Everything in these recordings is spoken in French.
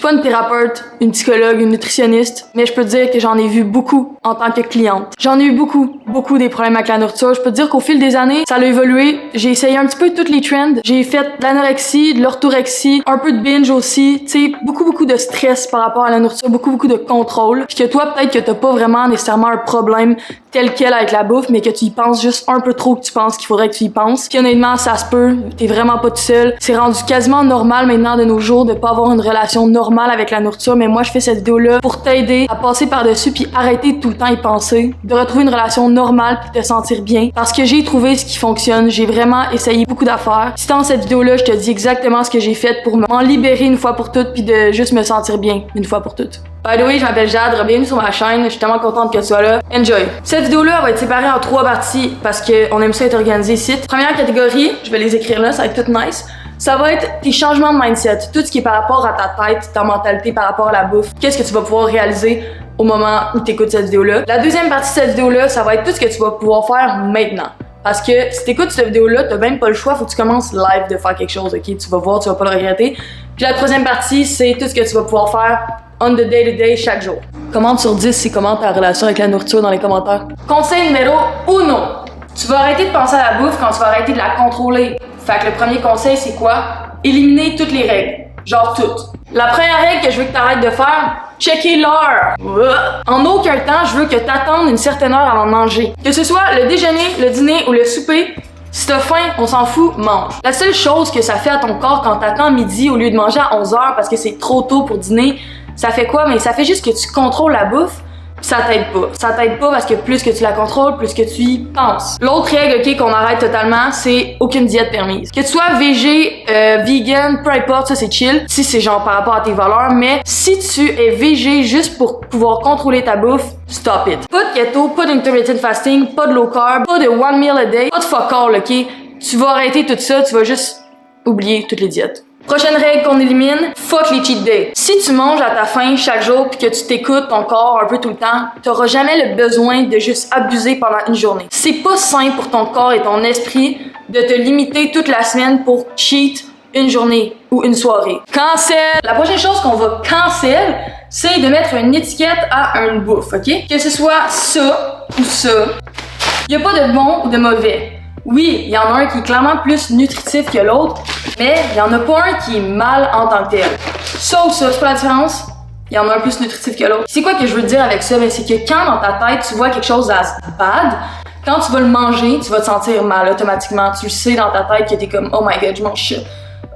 pas une thérapeute, une psychologue, une nutritionniste, mais je peux te dire que j'en ai vu beaucoup en tant que cliente. J'en ai eu beaucoup des problèmes avec la nourriture. Je peux te dire qu'au fil des années, ça a évolué. J'ai essayé un petit peu toutes les trends. J'ai fait de l'anorexie, de l'orthorexie, un peu de binge aussi. Tu sais, beaucoup de stress par rapport à la nourriture, beaucoup de contrôle. Puis que toi, peut-être que t'as pas vraiment nécessairement un problème tel quel avec la bouffe, mais que tu y penses juste un peu trop que tu penses qu'il faudrait que tu y penses. Puis honnêtement, ça se peut. T'es vraiment pas tout seul. C'est rendu quasiment normal maintenant de nos jours de pas avoir une relation normale avec la nourriture, mais moi je fais cette vidéo-là pour t'aider à passer par-dessus puis arrêter de tout le temps y penser, de retrouver une relation normale puis te sentir bien. Parce que j'ai trouvé ce qui fonctionne. J'ai vraiment essayé beaucoup d'affaires. Si dans cette vidéo-là, je te dis exactement ce que j'ai fait pour m'en libérer une fois pour toutes puis de juste me sentir bien une fois pour toutes. By the way, je m'appelle Jade, bienvenue sur ma chaîne, je suis tellement contente que tu sois là. Enjoy! Cette vidéo-là va être séparée en 3 parties parce qu'on aime ça être organisé ici. Première catégorie, je vais les écrire là, ça va être tout nice. Ça va être tes changements de mindset, tout ce qui est par rapport à ta tête, ta mentalité par rapport à la bouffe. Qu'est-ce que tu vas pouvoir réaliser au moment où tu écoutes cette vidéo-là. La deuxième partie de cette vidéo-là, ça va être tout ce que tu vas pouvoir faire maintenant. Parce que si t'écoutes cette vidéo-là, t'as même pas le choix, faut que tu commences live de faire quelque chose, ok? Tu vas voir, tu vas pas le regretter. Puis la troisième partie, c'est tout ce que tu vas pouvoir faire on the day-to-day chaque jour. Commente sur 10 c'est comment ta relation avec la nourriture dans les commentaires. Conseil numéro 1. Tu vas arrêter de penser à la bouffe quand tu vas arrêter de la contrôler. Fait que le premier conseil, c'est quoi? Éliminer toutes les règles. Genre toutes. La première règle que je veux que tu arrêtes de faire, checker l'heure. En aucun temps, je veux que tu attendes une certaine heure avant de manger. Que ce soit le déjeuner, le dîner ou le souper, si t'as faim, on s'en fout, mange. La seule chose que ça fait à ton corps quand t'attends midi au lieu de manger à 11h parce que c'est trop tôt pour dîner, ça fait quoi? Mais ça fait juste que tu contrôles la bouffe. Ça t'aide pas. Ça t'aide pas parce que plus que tu la contrôles, plus que tu y penses. L'autre règle, ok, qu'on arrête totalement, c'est aucune diète permise. Que tu sois végé, vegan, peu importe, ça c'est chill. Si c'est genre par rapport à tes valeurs, mais si tu es végé juste pour pouvoir contrôler ta bouffe, stop it. Pas de keto, pas d'intermittent fasting, pas de low carb, pas de one meal a day, pas de fuck all, ok? Tu vas arrêter tout ça, tu vas juste oublier toutes les diètes. Prochaine règle qu'on élimine, fuck les cheat days. Si tu manges à ta faim chaque jour puis que tu t'écoutes ton corps un peu tout le temps, t'auras jamais le besoin de juste abuser pendant une journée. C'est pas sain pour ton corps et ton esprit de te limiter toute la semaine pour cheat une journée ou une soirée. Cancel! La prochaine chose qu'on va cancel, c'est de mettre une étiquette à une bouffe, ok? Que ce soit ça ou ça. Y a pas de bon ou de mauvais. Oui, il y en a un qui est clairement plus nutritif que l'autre, mais il y en a pas un qui est mal en tant que tel. Ça ou ça, c'est pas la différence? Il y en a un plus nutritif que l'autre. C'est quoi que je veux dire avec ça? Ben, c'est que quand dans ta tête, tu vois quelque chose as bad, quand tu vas le manger, tu vas te sentir mal automatiquement. Tu le sais dans ta tête que t'es comme « Oh my god, je mange ça.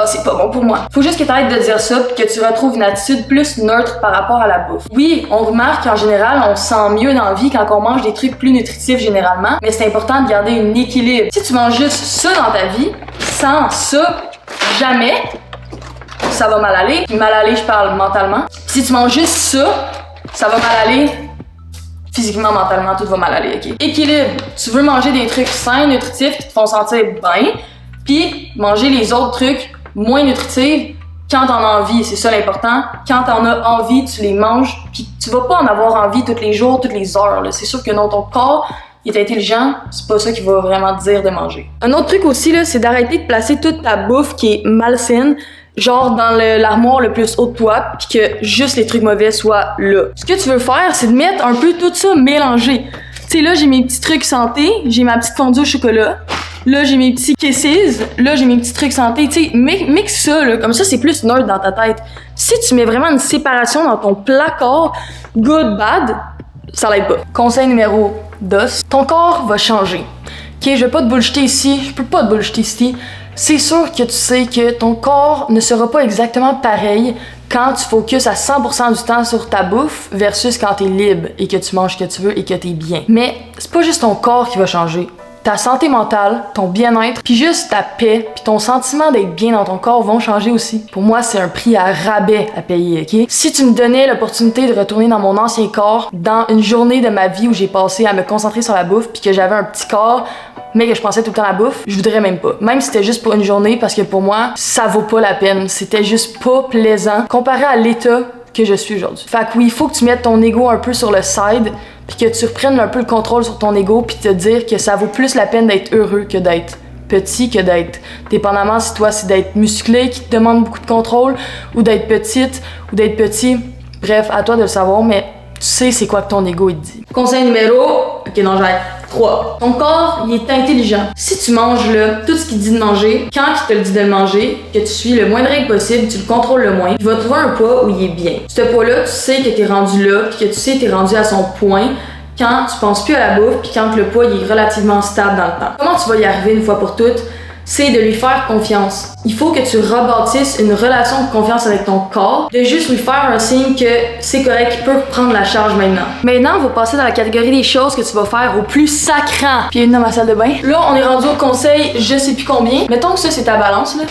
Ah, c'est pas bon pour moi. » Faut juste que t'arrêtes de dire ça pis que tu retrouves une attitude plus neutre par rapport à la bouffe. Oui, on remarque qu'en général, on se sent mieux dans la vie quand on mange des trucs plus nutritifs généralement, mais c'est important de garder un équilibre. Si tu manges juste ça dans ta vie, sans ça, jamais, ça va mal aller. Puis mal aller, je parle mentalement. Si tu manges juste ça va mal aller. Physiquement, mentalement, tout va mal aller, ok? Équilibre. Tu veux manger des trucs sains, nutritifs qui te font sentir bien, puis manger les autres trucs moins nutritifs quand t'en as envie, c'est ça l'important. Quand t'en as envie, tu les manges, puis tu vas pas en avoir envie tous les jours, toutes les heures, là. C'est sûr que non, ton corps, il est intelligent, c'est pas ça qui va vraiment te dire de manger. Un autre truc aussi, là, c'est d'arrêter de placer toute ta bouffe qui est malsaine, genre dans l'armoire le plus haut de toi, puis que juste les trucs mauvais soient là. Ce que tu veux faire, c'est de mettre un peu tout ça mélangé. Tu sais, là, j'ai mes petits trucs santé, j'ai ma petite fondue au chocolat, là, j'ai mes petits kisses, là, j'ai mes petits trucs santé. Tu sais, mixe ça, là, comme ça, c'est plus neutre dans ta tête. Si tu mets vraiment une séparation dans ton placard, good, bad, ça l'aide pas. Conseil numéro 2, ton corps va changer. Ok, je vais pas te bullshiter ici, je peux pas te bullshiter ici. C'est sûr que tu sais que ton corps ne sera pas exactement pareil quand tu focuses à 100% du temps sur ta bouffe versus quand t'es libre et que tu manges ce que tu veux et que t'es bien. Mais c'est pas juste ton corps qui va changer. Ta santé mentale, ton bien-être, puis juste ta paix, puis ton sentiment d'être bien dans ton corps vont changer aussi. Pour moi, c'est un prix à rabais à payer, ok? Si tu me donnais l'opportunité de retourner dans mon ancien corps, dans une journée de ma vie où j'ai passé à me concentrer sur la bouffe, puis que j'avais un petit corps, mais que je pensais tout le temps à la bouffe, je voudrais même pas. Même si c'était juste pour une journée, parce que pour moi, ça vaut pas la peine. C'était juste pas plaisant comparé à l'état que je suis aujourd'hui. Fait que oui, il faut que tu mettes ton ego un peu sur le side, puis que tu reprennes un peu le contrôle sur ton ego, puis te dire que ça vaut plus la peine d'être heureux que d'être petit que d'être, dépendamment si toi c'est d'être musclé qui te demande beaucoup de contrôle ou d'être petite ou d'être petit. Bref, à toi de le savoir, mais tu sais c'est quoi que ton ego il te dit. Conseil numéro, ok non j'arrête. 3. Ton corps, il est intelligent. Si tu manges là, tout ce qu'il dit de manger, quand il te le dit de le manger, que tu suis le moins de règles possible, tu le contrôles le moins, il va trouver un poids où il est bien. Ce poids-là, tu sais que t'es rendu là, puis que tu sais que t'es rendu à son point quand tu penses plus à la bouffe, puis quand le poids il est relativement stable dans le temps. Comment tu vas y arriver une fois pour toutes? C'est de lui faire confiance. Il faut que tu rebâtisses une relation de confiance avec ton corps, de juste lui faire un signe que c'est correct, qu'il peut prendre la charge maintenant. Maintenant, on va passer dans la catégorie des choses que tu vas faire au plus sacrant. Bienvenue dans ma salle de bain. Là, on est rendu au conseil, je sais plus combien. Mettons que ça, c'est ta balance, là.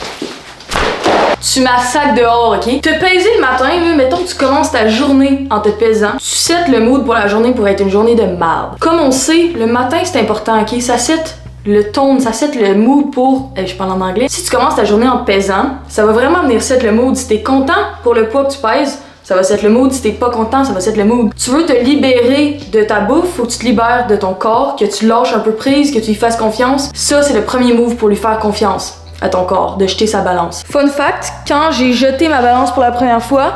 Tu m'assacs dehors, ok? Te peser le matin, là, mettons que tu commences ta journée en te pesant. Tu sets le mood pour la journée pour être une journée de marde. Comme on sait, le matin, c'est important, ok? Ça set le tone, ça set le mood pour... je parle en anglais. Si tu commences ta journée en te pesant, ça va vraiment venir set le mood. Si t'es content pour le poids que tu pèses, ça va set le mood. Si t'es pas content, ça va set le mood. Tu veux te libérer de ta bouffe, faut que tu te libères de ton corps, que tu lâches un peu prise, que tu lui fasses confiance. Ça, c'est le premier move pour lui faire confiance à ton corps, de jeter sa balance. Fun fact, quand j'ai jeté ma balance pour la première fois,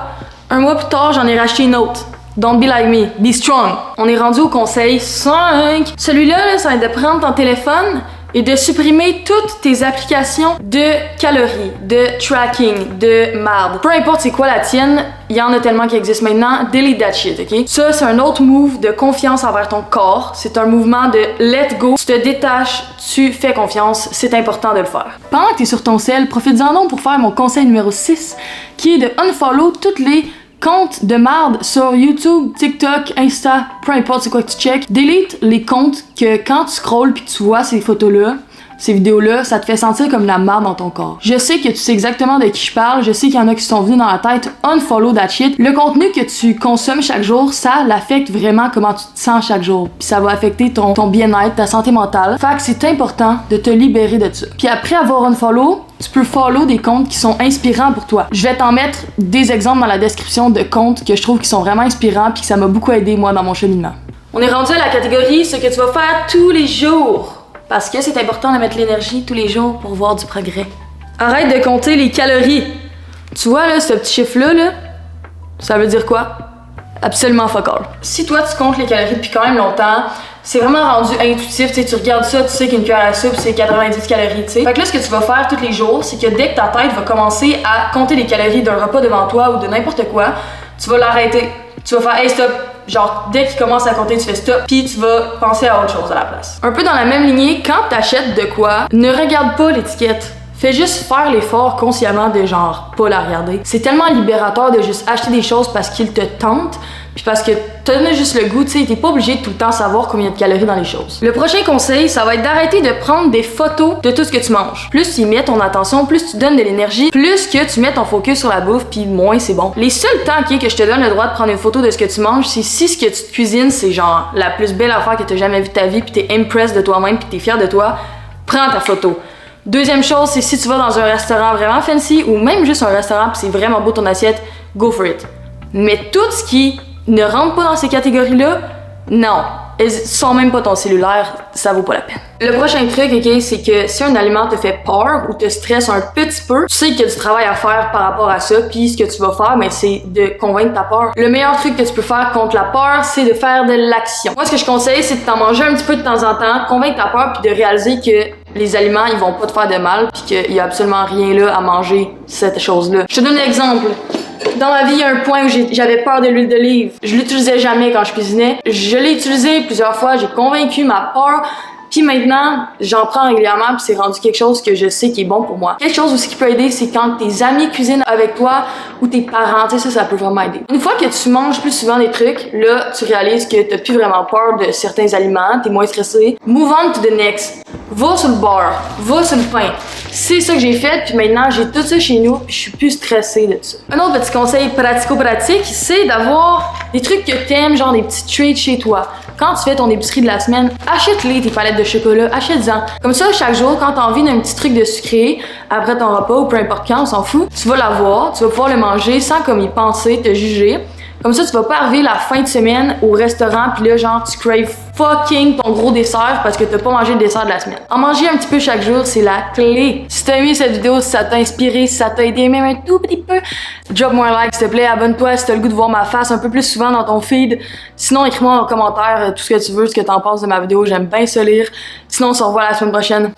un mois plus tard, j'en ai racheté une autre. Don't be like me, be strong. On est rendu au conseil 5. Celui-là, ça va être de prendre ton téléphone et de supprimer toutes tes applications de calories, de tracking, de marde. Peu importe c'est quoi la tienne, il y en a tellement qui existent maintenant, delete that shit, ok? Ça, c'est un autre move de confiance envers ton corps. C'est un mouvement de let go. Tu te détaches, tu fais confiance, c'est important de le faire. Pendant que t'es sur ton cell, profite-en donc pour faire mon conseil numéro 6, qui est de unfollow toutes les comptes de marde sur YouTube, TikTok, Insta, peu importe c'est quoi que tu check. Delete les comptes que quand tu scrolls puis tu vois ces photos-là, ces vidéos-là, ça te fait sentir comme la marde dans ton corps. Je sais que tu sais exactement de qui je parle, je sais qu'il y en a qui sont venus dans la tête, unfollow that shit. Le contenu que tu consommes chaque jour, ça l'affecte vraiment comment tu te sens chaque jour. Puis ça va affecter ton bien-être, ta santé mentale. Fait que c'est important de te libérer de ça. Puis après avoir unfollow, tu peux follow des comptes qui sont inspirants pour toi. Je vais t'en mettre des exemples dans la description de comptes que je trouve qui sont vraiment inspirants puis que ça m'a beaucoup aidé moi dans mon cheminement. On est rendu à la catégorie ce que tu vas faire tous les jours. Parce que c'est important de mettre l'énergie tous les jours pour voir du progrès. Arrête de compter les calories. Tu vois là, ce petit chiffre-là, là, ça veut dire quoi? Absolument fuck all. Si toi tu comptes les calories depuis quand même longtemps, c'est vraiment rendu intuitif, tu regardes ça, tu sais qu'une cuillère à soupe c'est 90 calories, tu sais. Fait que là ce que tu vas faire tous les jours, c'est que dès que ta tête va commencer à compter les calories d'un repas devant toi ou de n'importe quoi, tu vas l'arrêter. Tu vas faire hey stop, genre dès qu'il commence à compter tu fais stop, puis tu vas penser à autre chose à la place. Un peu dans la même lignée, quand t'achètes de quoi, ne regarde pas l'étiquette. Fais juste faire l'effort consciemment de genre pas la regarder. C'est tellement libérateur de juste acheter des choses parce qu'ils te tentent, puis parce que t'as donné juste le goût, tu sais, t'es pas obligé de tout le temps savoir combien de calories dans les choses. Le prochain conseil, ça va être d'arrêter de prendre des photos de tout ce que tu manges. Plus tu y mets ton attention, plus tu donnes de l'énergie, plus que tu mets ton focus sur la bouffe, puis moins c'est bon. Les seuls temps que je te donne le droit de prendre une photo de ce que tu manges, c'est si ce que tu te cuisines, c'est genre la plus belle affaire que t'as jamais vue de ta vie, puis t'es impressed de toi-même, puis t'es fier de toi, prends ta photo. Deuxième chose, c'est si tu vas dans un restaurant vraiment fancy ou même juste un restaurant pis c'est vraiment beau ton assiette, go for it. Mais tout ce qui ne rentre pas dans ces catégories-là, non. Sans même pas ton cellulaire, ça vaut pas la peine. Le prochain truc, ok, c'est que si un aliment te fait peur ou te stresse un petit peu, tu sais qu'il y a du travail à faire par rapport à ça, puis ce que tu vas faire, c'est de convaincre ta peur. Le meilleur truc que tu peux faire contre la peur, c'est de faire de l'action. Moi, ce que je conseille, c'est de t'en manger un petit peu de temps en temps, convaincre ta peur, puis de réaliser que les aliments, ils vont pas te faire de mal, puis qu'il y a absolument rien là à manger cette chose-là. Je te donne un exemple. Dans ma vie, il y a un point où j'avais peur de l'huile d'olive. Je l'utilisais jamais quand je cuisinais. Je l'ai utilisé plusieurs fois, j'ai convaincu ma peur. Puis maintenant, j'en prends régulièrement puis c'est rendu quelque chose que je sais qui est bon pour moi. Quelque chose aussi qui peut aider, c'est quand tes amis cuisinent avec toi ou tes parents, tu sais, ça peut vraiment aider. Une fois que tu manges plus souvent des trucs, là, tu réalises que t'as plus vraiment peur de certains aliments, t'es moins stressé. Move on to the next. Va sur le bar, va sur le pain. C'est ça que j'ai fait, puis maintenant j'ai tout ça chez nous, puis je suis plus stressée de ça. Un autre petit conseil pratico-pratique, c'est d'avoir des trucs que t'aimes, genre des petits treats chez toi. Quand tu fais ton épicerie de la semaine, achète-les tes palettes de chocolat, achète-en. Comme ça, chaque jour, quand t'as envie d'un petit truc de sucré, après ton repas ou peu importe quand, on s'en fout, tu vas l'avoir, tu vas pouvoir le manger sans comme y penser, te juger. Comme ça, tu vas pas arriver la fin de semaine au restaurant pis là, genre, tu craves fucking ton gros dessert parce que t'as pas mangé le dessert de la semaine. En manger un petit peu chaque jour, c'est la clé. Si t'as aimé cette vidéo, si ça t'a inspiré, si ça t'a aidé même un tout petit peu, drop moi un like s'il te plaît, abonne-toi si t'as le goût de voir ma face un peu plus souvent dans ton feed. Sinon, écris-moi en commentaire tout ce que tu veux, ce que t'en penses de ma vidéo, j'aime bien ça lire. Sinon, on se revoit la semaine prochaine.